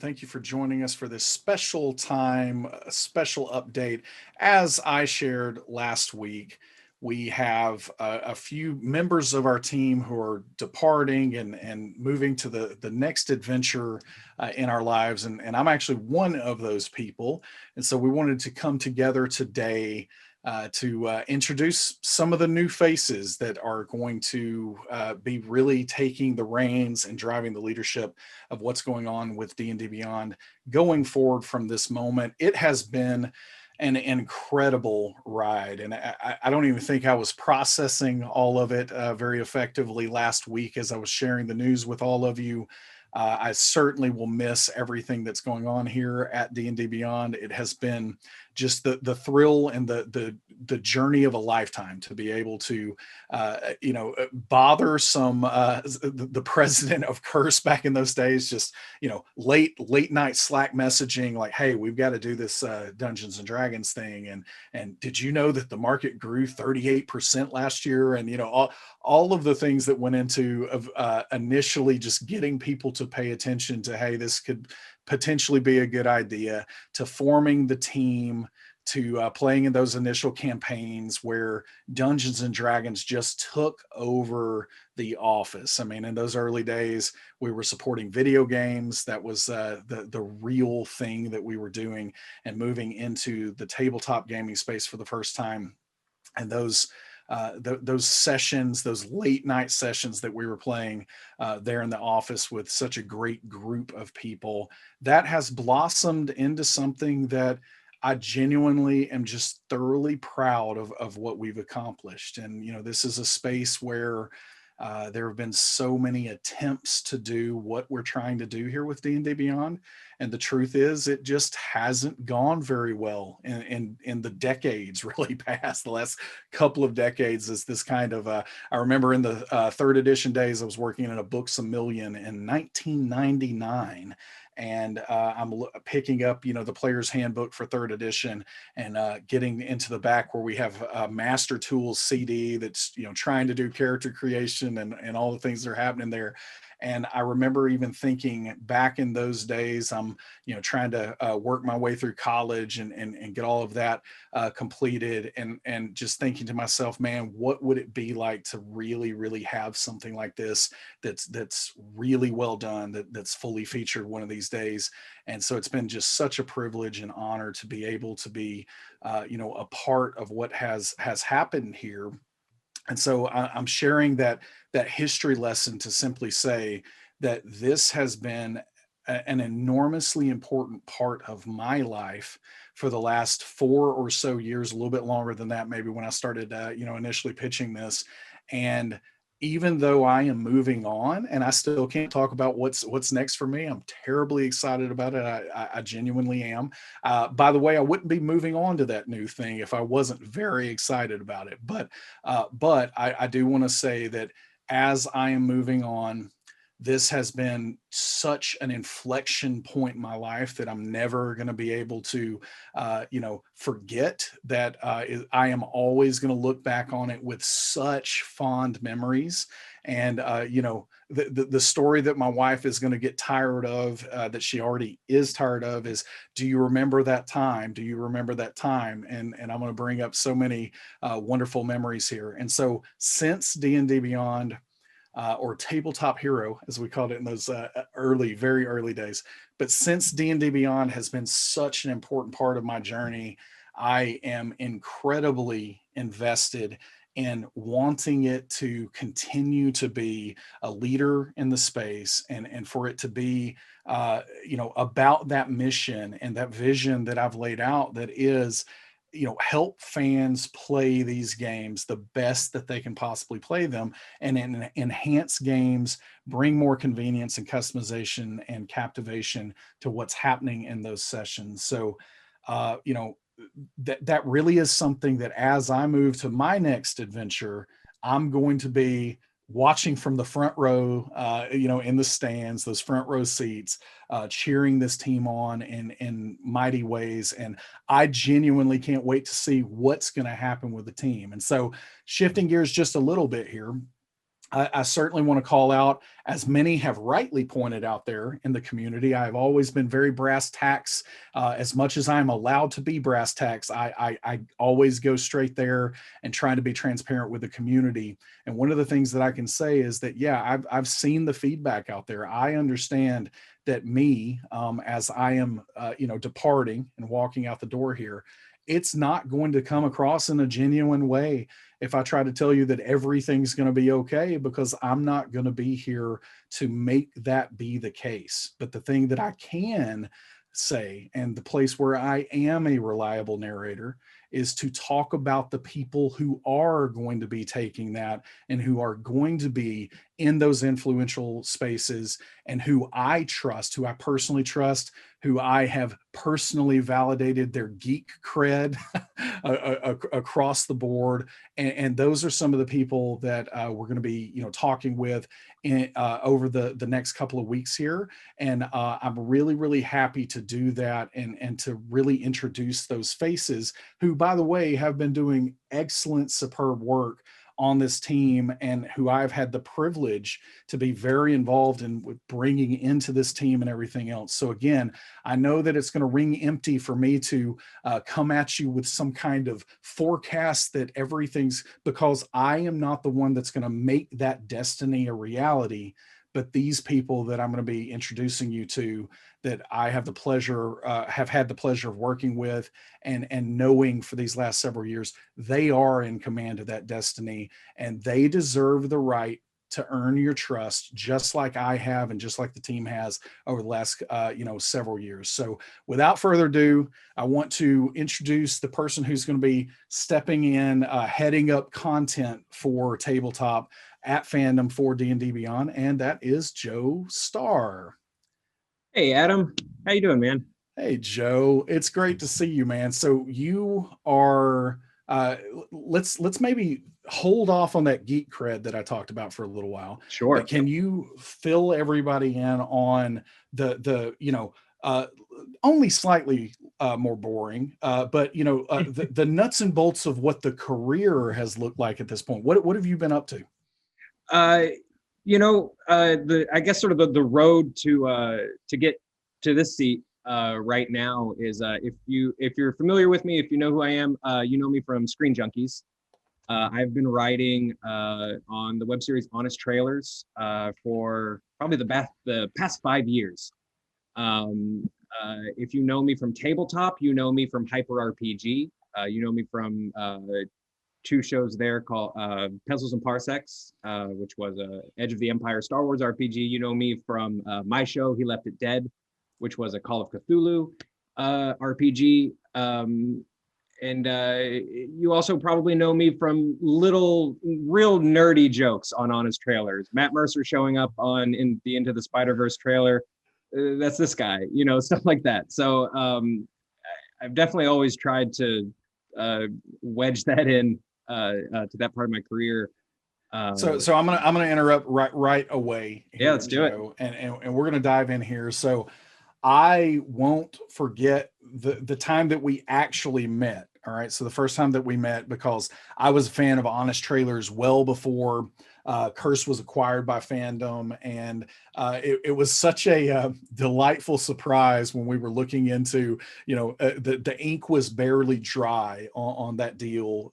Thank you for joining us for this special time, special update. As I shared last week, we have a few members of our team who are departing and moving to the next adventure in our lives. And I'm actually one of those people. And so we wanted to come together today to introduce some of the new faces that are going to be really taking the reins and driving the leadership of what's going on with D&D Beyond going forward from this moment. It has been an incredible ride, and I don't even think I was processing all of it very effectively last week as I was sharing the news with all of you. I certainly will miss everything that's going on here at D&D Beyond. It has been just the thrill and the journey of a lifetime to be able to bother some the president of Curse back in those days, just late night Slack messaging like, hey, we've got to do this Dungeons and Dragons thing, and did you know that the market grew 38% last year, and all of the things that went into of initially just getting people to pay attention to, hey, this could potentially be a good idea, to forming the team, to playing in those initial campaigns where Dungeons and Dragons just took over the office. I mean, in those early days, we were supporting video games. That was the real thing that we were doing, and moving into the tabletop gaming space for the first time. And those sessions, those late night sessions that we were playing there in the office with such a great group of people, that has blossomed into something that I genuinely am just thoroughly proud of what we've accomplished. And this is a space where there have been so many attempts to do what we're trying to do here with D&D Beyond, and the truth is, it just hasn't gone very well in the decades really past. The last couple of decades is this kind of. I remember in the third edition days, I was working in a Books a Million in 1999. And I'm picking up, the player's handbook for third edition, and getting into the back where we have a Master Tools CD that's, trying to do character creation and all the things that are happening there. And I remember even thinking back in those days, I'm, trying to work my way through college and get all of that completed, and just thinking to myself, man, what would it be like to really, really have something like this that's really well done, that's fully featured one of these days. And so it's been just such a privilege and honor to be able to be, a part of what has happened here. And so I'm sharing that history lesson to simply say that this has been an enormously important part of my life for the last 4 or so years, a little bit longer than that, maybe, when I started, initially pitching this. And even though I am moving on, and I still can't talk about what's next for me, I'm terribly excited about it. I genuinely am. By the way, I wouldn't be moving on to that new thing if I wasn't very excited about it. But I do want to say that as I am moving on, this has been such an inflection point in my life that I'm never going to be able to, forget. That I am always going to look back on it with such fond memories. And the story that my wife is going to get tired of, that she already is tired of, is, do you remember that time? Do you remember that time? And I'm going to bring up so many wonderful memories here. And so, since D&D Beyond, or Tabletop Hero, as we called it in those very early days. But since D&D Beyond has been such an important part of my journey, I am incredibly invested in wanting it to continue to be a leader in the space, and for it to be, about that mission and that vision that I've laid out, that is, help fans play these games the best that they can possibly play them, and enhance games, bring more convenience and customization and captivation to what's happening in those sessions. So, that really is something that, as I move to my next adventure, I'm going to be watching from the front row, in the stands, those front row seats, cheering this team on in mighty ways. And I genuinely can't wait to see what's going to happen with the team. And so, shifting gears just a little bit here, I certainly want to call out, as many have rightly pointed out there in the community. I've always been very brass tacks. As much as I'm allowed to be brass tacks, I always go straight there and trying to be transparent with the community. And one of the things that I can say is that, yeah, I've seen the feedback out there. I understand that me, as I am, departing and walking out the door here, it's not going to come across in a genuine way if I try to tell you that everything's going to be okay, because I'm not going to be here to make that be the case. But the thing that I can say, and the place where I am a reliable narrator, is to talk about the people who are going to be taking that and who are going to be in those influential spaces, and who I trust, who I personally trust, who I have personally validated their geek cred across the board. And those are some of the people that we're going to be, talking with over the next couple of weeks here. And I'm really, really happy to do that, and to really introduce those faces who, by the way, have been doing excellent, superb work on this team, and who I've had the privilege to be very involved in with bringing into this team and everything else. So again, I know that it's going to ring empty for me to come at you with some kind of forecast that everything's, because I am not the one that's going to make that destiny a reality. But these people that I'm going to be introducing you to, that I have had the pleasure of working with and knowing for these last several years, they are in command of that destiny, and they deserve the right to earn your trust, just like I have, and just like the team has over the last, several years. So without further ado, I want to introduce the person who's going to be stepping in, heading up content for Tabletop at Fandom for D&D Beyond, and that is Joe Starr. Hey, Adam. How you doing, man? Hey, Joe. It's great to see you, man. So you are, let's maybe hold off on that geek cred that I talked about for a little while. Sure. But can you fill everybody in on only slightly more boring, but the nuts and bolts of what the career has looked like at this point? What have you been up to? I guess sort of the road to get to this seat right now is if you're familiar with me, if you know who I am, you know me from Screen Junkies. I've been writing on the web series Honest Trailers for probably the past 5 years. If you know me from Tabletop, you know me from Hyper RPG. You know me from two shows there called Pencils and Parsecs, which was a Edge of the Empire Star Wars RPG. You know me from my show, He Left It Dead, which was a Call of Cthulhu RPG. And you also probably know me from little, real nerdy jokes on Honest Trailers. Matt Mercer showing up in the Into the Spider-Verse trailer. That's this guy, stuff like that. So I've definitely always tried to wedge that in to that part of my career. So I'm gonna interrupt right away here, yeah, let's do Joe, and we're gonna dive in here. So I won't forget the time that we actually met. All right. So the first time that we met, because I was a fan of Honest Trailers well before Curse was acquired by Fandom, and it was such a delightful surprise when we were looking into, the ink was barely dry on that deal,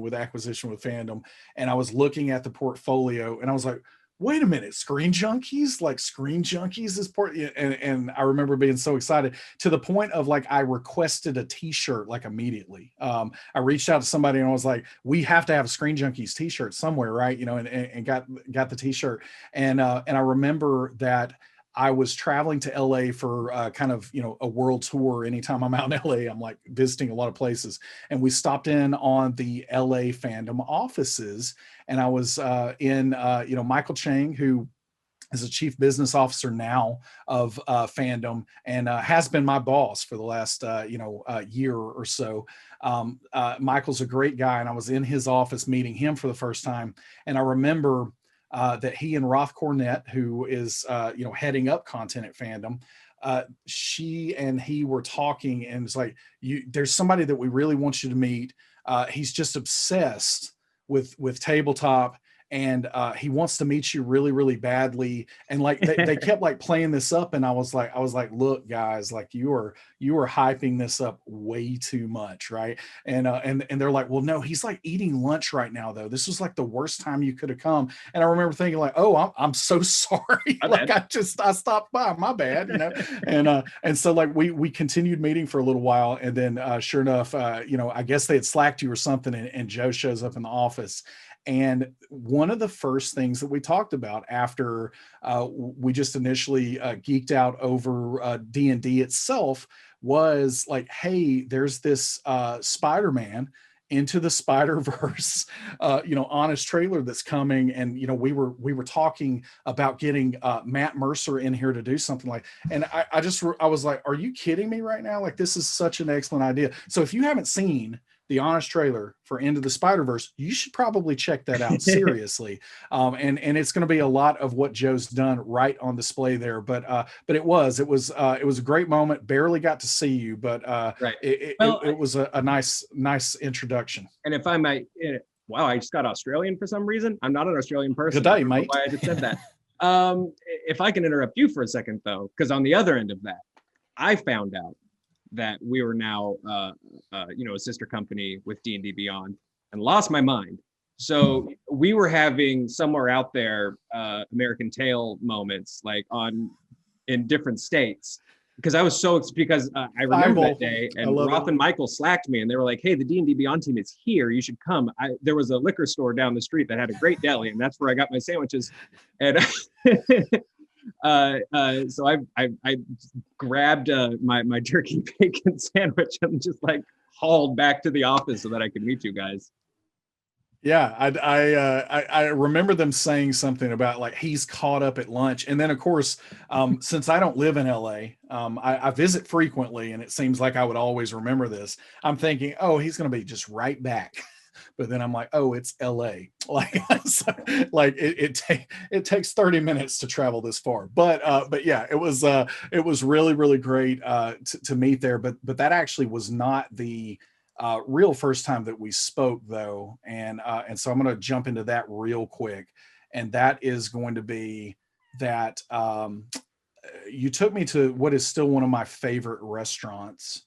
with acquisition with Fandom, and I was looking at the portfolio, and I was like, wait a minute, Screen Junkies? Like Screen Junkies is and I remember being so excited to the point of like I requested a t-shirt like immediately. I reached out to somebody and I was like, we have to have a Screen Junkies t-shirt somewhere, right? And got the t-shirt. And I remember that I was traveling to LA for kind of, a world tour. Anytime I'm out in LA, I'm like visiting a lot of places. And we stopped in on the LA Fandom offices. And I was in, Michael Chang, who is a chief business officer now of Fandom, and has been my boss for the last, year or so. Michael's a great guy. And I was in his office meeting him for the first time. And I remember that he and Roth Cornett, who is, heading up content at Fandom, she and he were talking, and it's like, there's somebody that we really want you to meet. He's just obsessed with Tabletop, and he wants to meet you really, really badly. And like they kept like playing this up, and I was like, look, guys, like you are hyping this up way too much, right? And they're like, well, no, he's like eating lunch right now, though. This was like the worst time you could have come. And I remember thinking like, oh, I'm so sorry. Like I stopped by, my bad, you know. And so like we continued meeting for a little while, and then sure enough, you know, I guess they had slacked you or something, and Joe shows up in the office. And one of the first things that we talked about after we just initially geeked out over D&D itself was like, hey, there's this Spider-Man Into the Spider-Verse, you know, honest trailer that's coming. And, you know, we were talking about getting Matt Mercer in here to do something like, and I was like, are you kidding me right now? Like, this is such an excellent idea. So if you haven't seen the honest trailer for Into the Spider-Verse, you should probably check that out seriously. And it's going to be a lot of what Joe's done right on display there. But it was a great moment. Barely got to see you, but right. it was a nice introduction. And if I might, wow, I just got Australian for some reason. I'm not an Australian person. Good day, mate. Why I just said that. If I can interrupt you for a second, though, because on the other end of that, I found out that we were now, you know, a sister company with D&D Beyond, and lost my mind. So we were having somewhere out there American Tail moments, like in different states, because I was because I remember that day, and Roth and Michael slacked me, and they were like, "Hey, the D&D Beyond team is here. You should come." There was a liquor store down the street that had a great deli, and that's where I got my sandwiches. And so I grabbed my turkey bacon sandwich and just like hauled back to the office so that I could meet you guys. Yeah, I remember them saying something about like he's caught up at lunch, and then of course, since I don't live in LA, I visit frequently, and it seems like I would always remember this. I'm thinking, oh, he's going to be just right back. But then I'm like, oh, it's LA. Like, so, like it takes 30 minutes to travel this far. But yeah, it was really, really great to meet there. But that actually was not the real first time that we spoke, though. And so I'm going to jump into that real quick. And that is going to be that you took me to what is still one of my favorite restaurants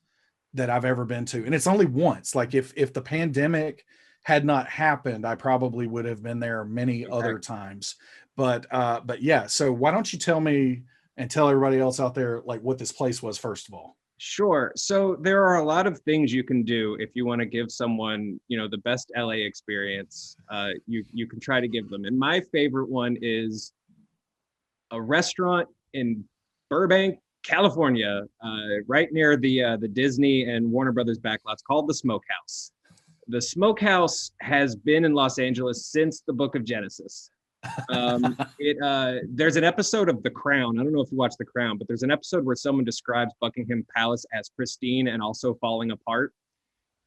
that I've ever been to. And it's only once. Like if the pandemic had not happened, I probably would have been there many other times. But yeah, so why don't you tell me and tell everybody else out there like what this place was first of all? Sure. So there are a lot of things you can do if you want to give someone, you know, the best LA experience. You can try to give them. And my favorite one is a restaurant in Burbank, California, right near the Disney and Warner Brothers backlots, called the Smokehouse. The Smokehouse has been in Los Angeles since the Book of Genesis. There's an episode of The Crown. I don't know if you watch The Crown, but there's an episode where someone describes Buckingham Palace as pristine and also falling apart.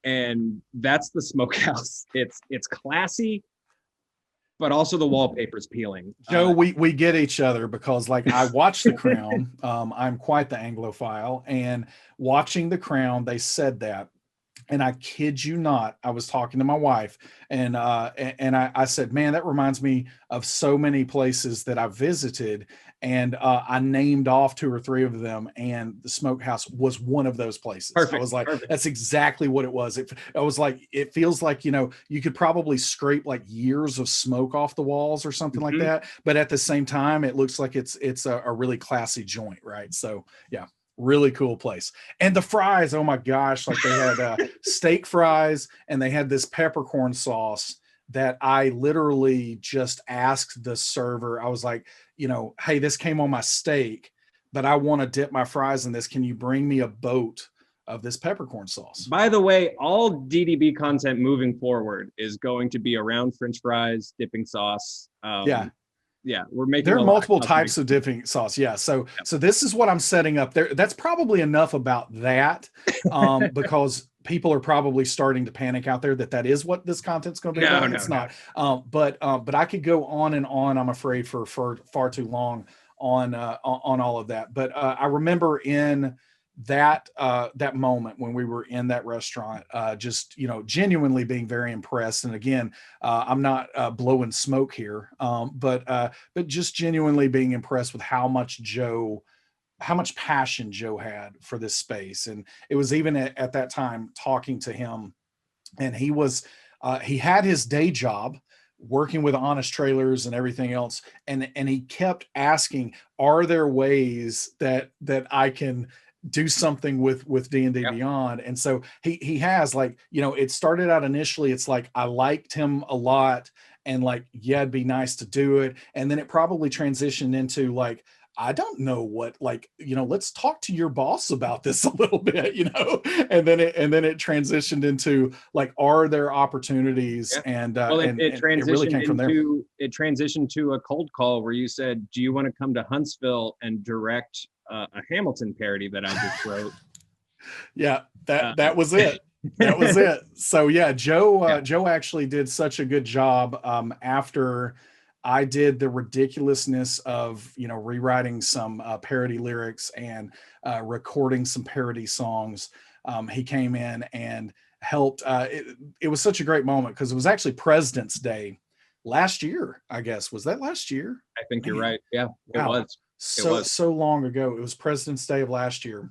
And that's the Smokehouse. It's classy, but also the wallpaper's peeling. Joe, we get each other because like I watched The Crown. I'm quite the Anglophile, and watching The Crown, they said that. And I kid you not, I was talking to my wife, and I said, man, that reminds me of so many places that I've visited. And I named off 2 or 3 of them, and the Smokehouse was one of those places. Perfect, I was like, perfect. That's exactly what it was. I was like, it feels like, you know, you could probably scrape like years of smoke off the walls or something like that. But at the same time, it looks like it's a really classy joint, right? So yeah. Really cool place. And the fries, oh my gosh, like they had steak fries, and they had this peppercorn sauce that I literally just asked the server. I was like, you know, hey, this came on my steak, but I want to dip my fries in this. Can you bring me a boat of this peppercorn sauce? By the way, all DDB content moving forward is going to be around French fries, dipping sauce. Yeah, we're making. There are multiple types of dipping sauce. Yeah, so this is what I'm setting up there. That's probably enough about that, because people are probably starting to panic out there that is what this content's going to be about. It's not. But I could go on and on. I'm afraid for far too long on all of that. But I remember in that moment when we were in that restaurant, just, genuinely being very impressed. And again, I'm not blowing smoke here, but just genuinely being impressed with how much passion Joe had for this space. And it was even at that time talking to him, and he had his day job working with Honest Trailers and everything else, and he kept asking, are there ways that I can do something with D&D Yeah. Beyond? And so he has, like, it started out initially, it's like I liked him a lot, and like, yeah, it'd be nice to do it. And then it probably transitioned into like, I don't know what, like, let's talk to your boss about this a little bit, and then it transitioned into like, are there opportunities? Yeah. And Well, and it really came from there. it transitioned to a cold call where you said, "Do you want to come to Huntsville and direct a Hamilton parody that I just wrote?" Yeah, Uh, that was it. That was it. So yeah, yeah. Joe actually did such a good job, after I did the ridiculousness of, rewriting some parody lyrics and recording some parody songs. He came in and helped. It was such a great moment because it was actually President's Day last year, I guess. Was that last year? I think you're Man, right. Yeah, it wow. was. It So was. so long ago. It was President's Day of last year,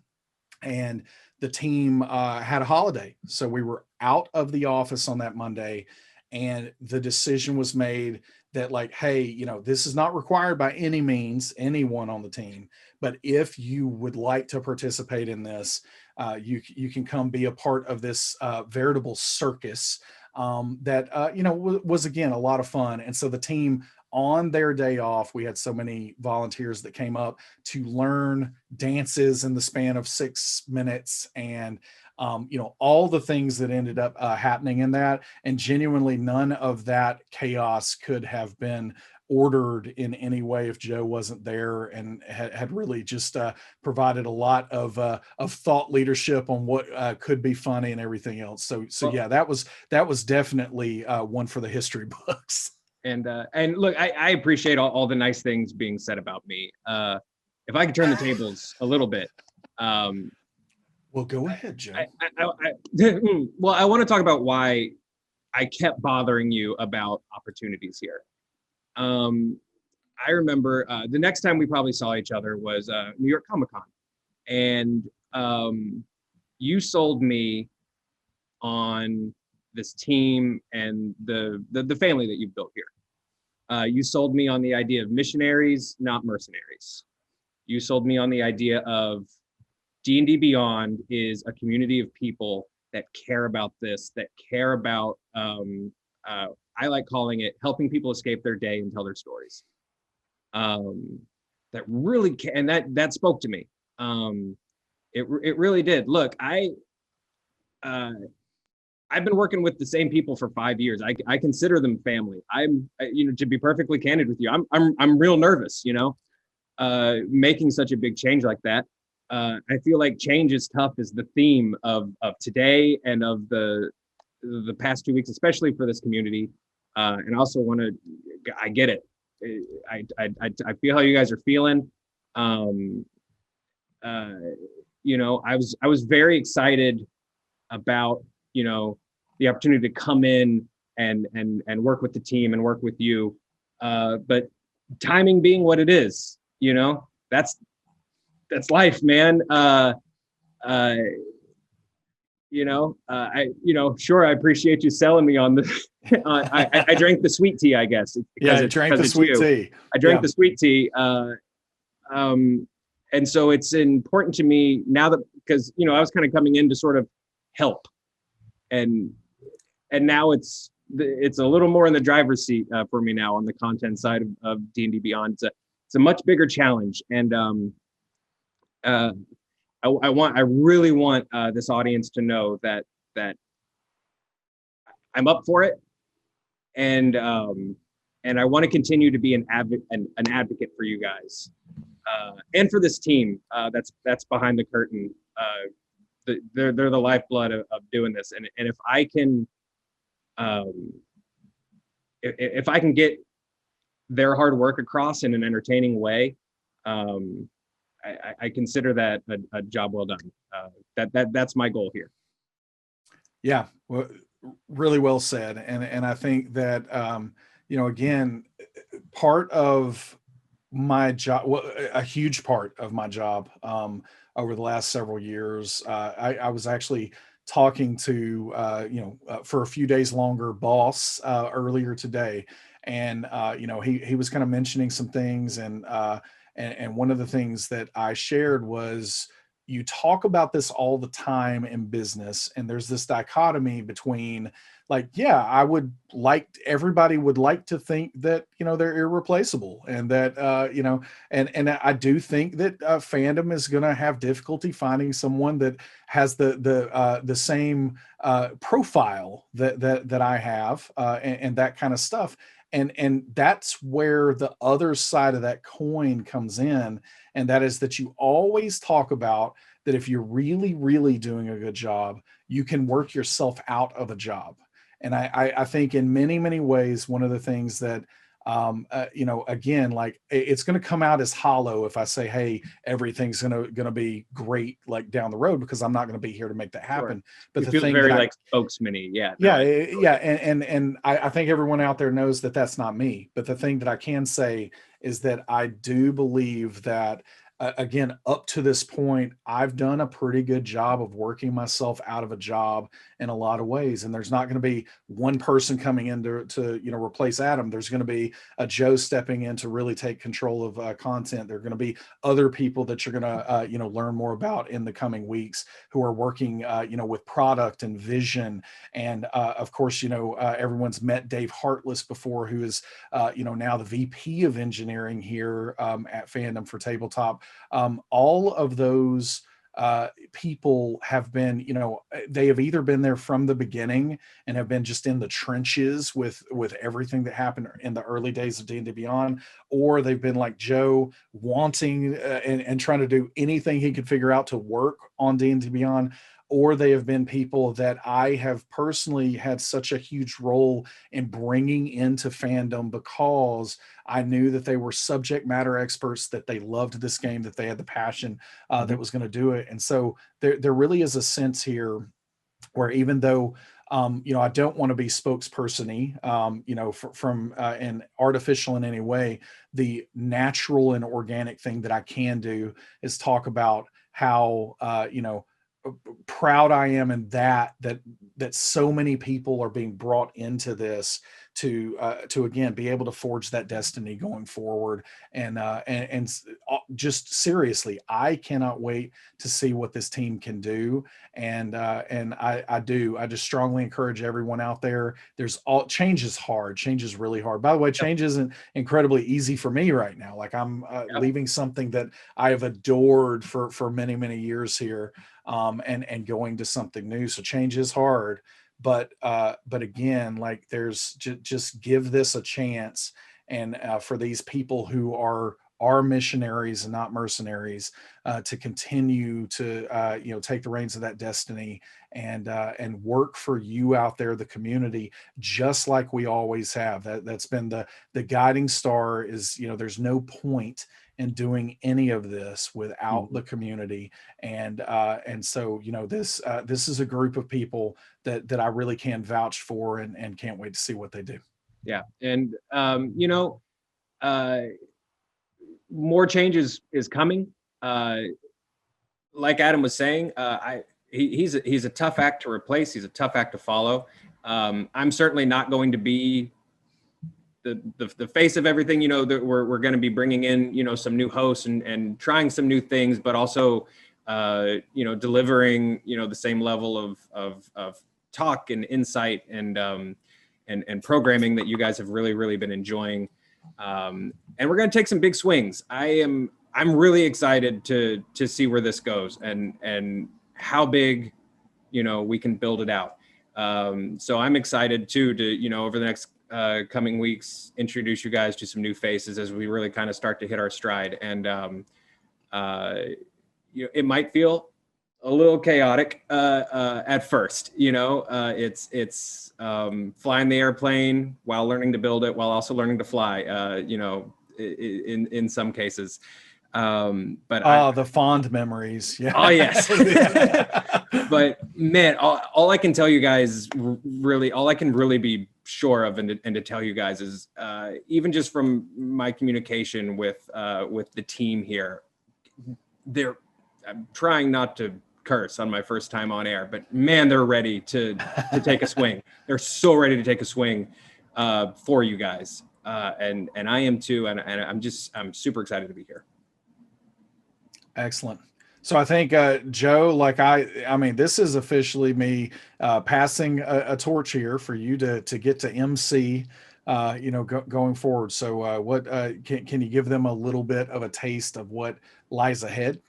and the team had a holiday, so we were out of the office on that Monday, and the decision was made that, like, hey, this is not required by any means, anyone on the team, but if you would like to participate in this, you can come be a part of this veritable circus, that was again a lot of fun. And so the team, on their day off, we had so many volunteers that came up to learn dances in the span of 6 minutes, and all the things that ended up happening in that. And genuinely, none of that chaos could have been ordered in any way if Joe wasn't there, and had really just provided a lot of thought leadership on what could be funny and everything else. So Well, yeah, that was definitely one for the history books. and look, I appreciate all the nice things being said about me. If I could turn the tables a little bit, um, Well, go ahead, Joe. well, I want to talk about why I kept bothering you about opportunities here. I remember the next time we probably saw each other was New York Comic Con, and you sold me on this team and the family that you've built here. You sold me on the idea of missionaries, not mercenaries. You sold me on the idea of D&D Beyond is a community of people that care about this, that care about, I like calling it helping people escape their day and tell their stories. That really, and that spoke to me. It really did. Look, I've been working with the same people for 5 years. I consider them family. To be perfectly candid with you, I'm real nervous, making such a big change like that. I feel like change is tough is the theme of today and of the past 2 weeks, especially for this community. And I also I get it. I feel how you guys are feeling. I was very excited about, the opportunity to come in and work with the team and work with you. But timing being what it is, that's life, man. Sure, I appreciate you selling me on the. I drank the sweet tea, I guess, Yeah, drank the sweet tea. I drank the sweet tea, and so it's important to me now that because I was kind of coming in to sort of help, and now it's a little more in the driver's seat for me now on the content side of D&D Beyond. It's a much bigger challenge, and I really want this audience to know that I'm up for it, and I want to continue to be an advocate for you guys, and for this team that's behind the curtain. They're the lifeblood of doing this, and if I can, if I can get their hard work across in an entertaining way, I consider that a job well done. That's my goal here. Yeah, well, really well said. And I think that again, part of my job, well, a huge part of my job over the last several years, I was actually talking to for a few days longer boss earlier today, and he was kind of mentioning some things, and one of the things that I shared was, you talk about this all the time in business, and there's this dichotomy between, like, yeah, I would like, everybody would like to think that they're irreplaceable, and that and I do think that fandom is going to have difficulty finding someone that has the same profile that I have, and that kind of stuff. And that's where the other side of that coin comes in, and that is that you always talk about that if you're really, really doing a good job, you can work yourself out of a job. And I think in many, many ways, one of the things that, again, like, it's going to come out as hollow if I say, hey, everything's going to be great, like, down the road, because I'm not going to be here to make that happen. Sure. But it the feels thing very that like spokesman-y. Yeah. yeah, No, yeah, and I think everyone out there knows that that's not me. But the thing that I can say is that I do believe that, again, up to this point, I've done a pretty good job of working myself out of a job in a lot of ways. And there's not going to be one person coming in to replace Adam. There's going to be a Joe stepping in to really take control of content. There are going to be other people that you're going to learn more about in the coming weeks, who are working with product and vision. And of course, everyone's met Dave Hartless before, who is now the VP of engineering here at Fandom for Tabletop. All of those people have been, they have either been there from the beginning and have been just in the trenches with everything that happened in the early days of D&D Beyond, or they've been like Joe, wanting and trying to do anything he could figure out to work on D&D Beyond, or they have been people that I have personally had such a huge role in bringing into fandom, because I knew that they were subject matter experts, that they loved this game, that they had the passion that was going to do it. And so there really is a sense here where, even though I don't want to be spokesperson-y, from an artificial in any way, the natural and organic thing that I can do is talk about how proud I am in that so many people are being brought into this to again be able to forge that destiny going forward. And just seriously, I cannot wait to see what this team can do. And I just strongly encourage everyone out there. Change is hard. Change is really hard. By the way, change isn't incredibly easy for me right now. Like, I'm leaving something that I have adored for many, many years here, and going to something new. So change is hard, but again, like, there's just give this a chance. And for these people who are missionaries and not mercenaries, to continue to take the reins of that destiny, and work for you out there, the community, just like we always have. That's been the guiding star. Is there's no point in doing any of this without the community. And so this is a group of people that I really can vouch for, and can't wait to see what they do. Yeah. And more changes is coming. Like Adam was saying, he's a tough act to replace. He's a tough act to follow. I'm certainly not going to be the face of everything. That we're going to be bringing in some new hosts and trying some new things, but also delivering the same level of talk and insight and programming that you guys have really been enjoying. And we're going to take some big swings. I'm really excited to see where this goes, and how big we can build it out. So I'm excited too to over the next coming weeks introduce you guys to some new faces as we really kind of start to hit our stride. And it might feel a little chaotic at first. It's flying the airplane while learning to build it, while also learning to fly. In some cases, But The fond memories. Yeah. oh yes. But man, all I can tell you guys, really, all I can really be sure of, and to tell you guys is, even just from my communication with the team here, I'm trying not to curse on my first time on air, but man, they're ready to take a swing. They're so ready to take a swing for you guys, and I am too, and I'm super excited to be here. Excellent. So I think Joe, like I mean, this is officially me passing a torch here for you to get to MC, going forward. So what can you give them a little bit of a taste of what lies ahead?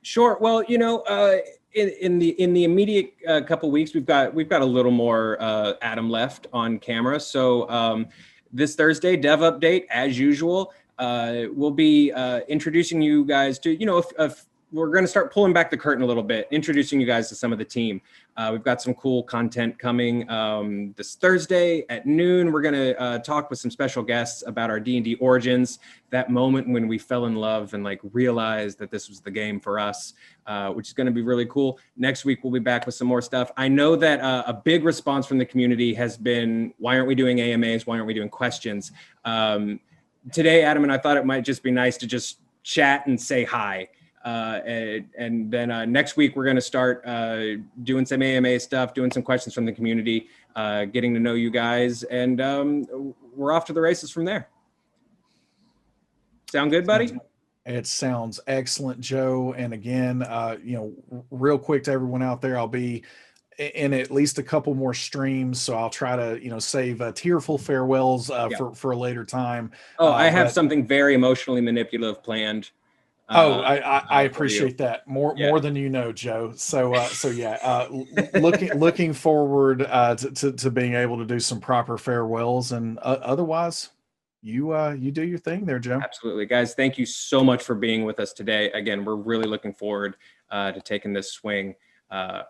Sure. Well, in the immediate couple weeks, we've got a little more Adam left on camera. So this Thursday, Dev Update, as usual. We'll be introducing you guys to, if we're going to start pulling back the curtain a little bit, introducing you guys to some of the team. We've got some cool content coming this Thursday at noon. We're going to talk with some special guests about our D&D origins, that moment when we fell in love and like realized that this was the game for us, which is going to be really cool. Next week, we'll be back with some more stuff. I know that a big response from the community has been, why aren't we doing AMAs? Why aren't we doing questions? Today, Adam and I thought it might just be nice to just chat and say hi. And then next week, we're going to start doing some AMA stuff, doing some questions from the community, getting to know you guys, and we're off to the races from there. Sound good, buddy? It sounds excellent, Joe. And again, real quick to everyone out there, I'll be in at least a couple more streams, so I'll try to save tearful farewells for a later time. Oh, I have something very emotionally manipulative planned. I appreciate that more than Joe. So looking forward to being able to do some proper farewells, and otherwise you do your thing there, Joe. Absolutely, guys. Thank you so much for being with us today. Again, we're really looking forward to taking this swing,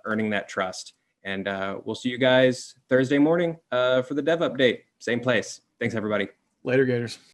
earning that trust, and we'll see you guys Thursday morning for the Dev Update. Same place. Thanks, everybody. Later, Gators.